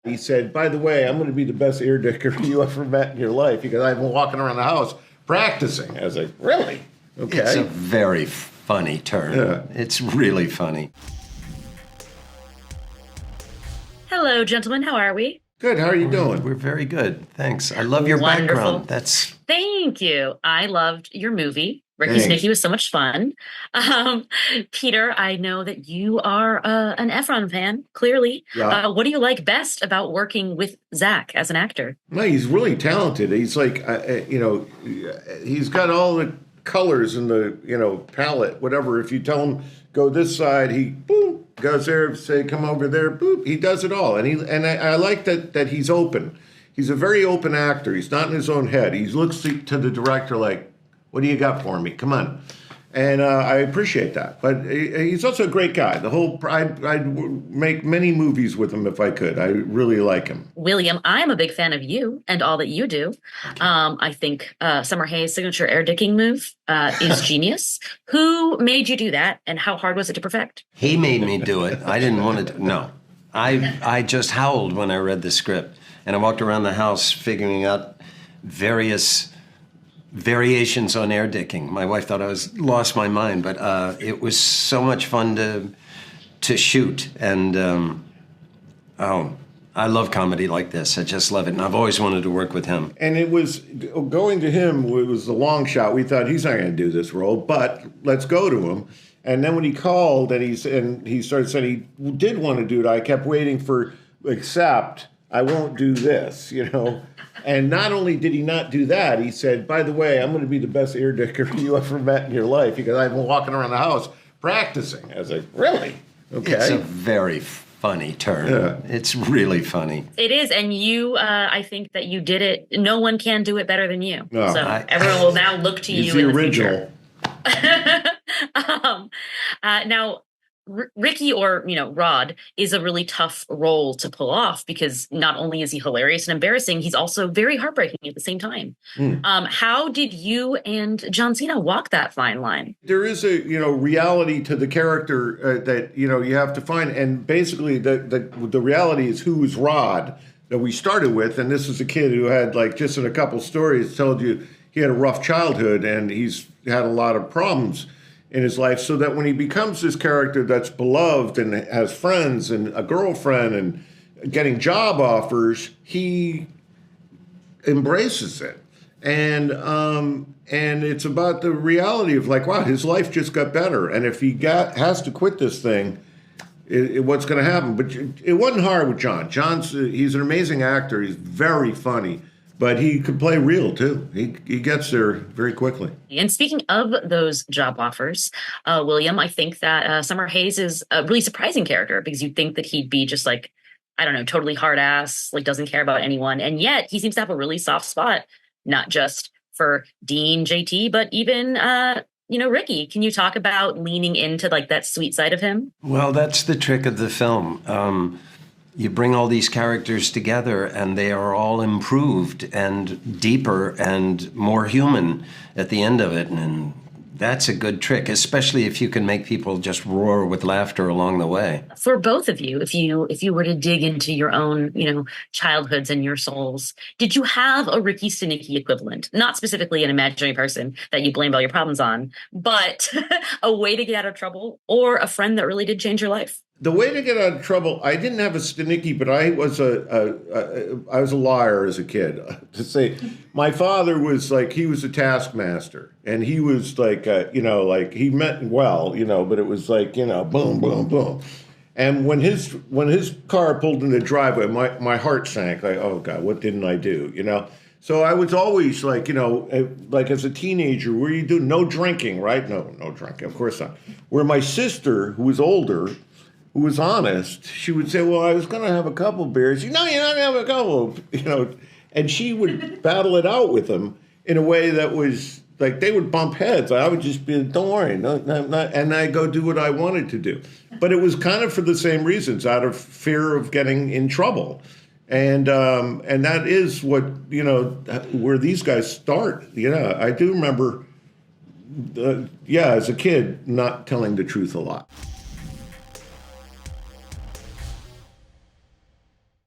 He said, by the way, I'm going to be the best ear dicker you ever met in your life because I've been walking around the house practicing. I was like, really? Okay. It's a very funny turn. Yeah. It's really funny. Hello, gentlemen. How are we? Good. How are you doing? We're very good. Thanks. I love your Wonderful. background. Thank you. I loved your movie. Ricky Thanks. Stanicky was so much fun. Peter, I know that you are an Efron fan, clearly. Yeah. What do you like best about working with Zach as an actor? No, he's really talented. He's like, he's got all the colors in the, palette, whatever. If you tell him, go this side, he, boom, goes there, say, come over there, boop. He does it all. And I like that he's open. He's a very open actor. He's not in his own head. He looks to the director like, what do you got for me? Come on. And I appreciate that. But he's also a great guy. I'd make many movies with him if I could. I really like him. William, I'm a big fan of you and all that you do. I think Summer Hayes' signature air dicking move is genius. Who made you do that, and how hard was it to perfect? He made me do it. I didn't want to. No. I just howled when I read the script. And I walked around the house figuring out various variations on air dicking. My wife thought I lost my mind, but it was so much fun to shoot. And I love comedy like this. I just love it, and I've always wanted to work with him. And it was going to him. It was a long shot. We thought he's not going to do this role, but let's go to him. And then when he called and he started saying he did want to do it, I kept waiting for except I won't do this, And not only did he not do that, he said, by the way, I'm going to be the best ear dicker you ever met in your life because I've been walking around the house practicing. I was like, really? Okay. It's a very funny turn. Yeah. It's really funny. It is, and you, I think that you did it. No one can do it better than you. No. So everyone will now look to you the in the original. future. Now, Ricky or Rod is a really tough role to pull off because not only is he hilarious and embarrassing, he's also very heartbreaking at the same time. How did you and John Cena walk that fine line? There is a reality to the character that you have to find, and basically the reality is who is Rod that we started with, and this is a kid who had just in a couple stories told you he had a rough childhood and he's had a lot of problems in his life, so that when he becomes this character that's beloved and has friends and a girlfriend and getting job offers, he embraces it. And it's about the reality of wow, his life just got better. And if he has to quit this thing, what's going to happen? But it wasn't hard with John. He's an amazing actor. He's very funny. But he could play real, too. He gets there very quickly. And speaking of those job offers, William, I think that Summer Hayes is a really surprising character because you'd think that he'd be just totally hard ass, doesn't care about anyone. And yet he seems to have a really soft spot, not just for Dean, JT, but even, Ricky. Can you talk about leaning into that sweet side of him? Well, that's the trick of the film. You bring all these characters together and they are all improved and deeper and more human at the end of it. And that's a good trick, especially if you can make people just roar with laughter along the way. For both of you, if you were to dig into your own, childhoods and your souls, did you have a Ricky Stanicky equivalent? Not specifically an imaginary person that you blamed all your problems on, but a way to get out of trouble or a friend that really did change your life? The way to get out of trouble, I didn't have a Stanicky, but I was a liar as a kid. To say, my father was he was a taskmaster, and he was he meant well, but it was boom, boom, boom. And when his car pulled in the driveway, my heart sank. Oh God, what didn't I do? So I was always as a teenager, what are you doing? No drinking, right? No drinking, of course not. Where my sister, who was older, who was honest, she would say, well, I was going to have a couple beers. No, you're not going to have a couple, And she would battle it out with them in a way that was they would bump heads. I would just be, don't worry, no, and I go do what I wanted to do. But it was kind of for the same reasons, out of fear of getting in trouble. And that is what, where these guys start. I do remember, as a kid, not telling the truth a lot.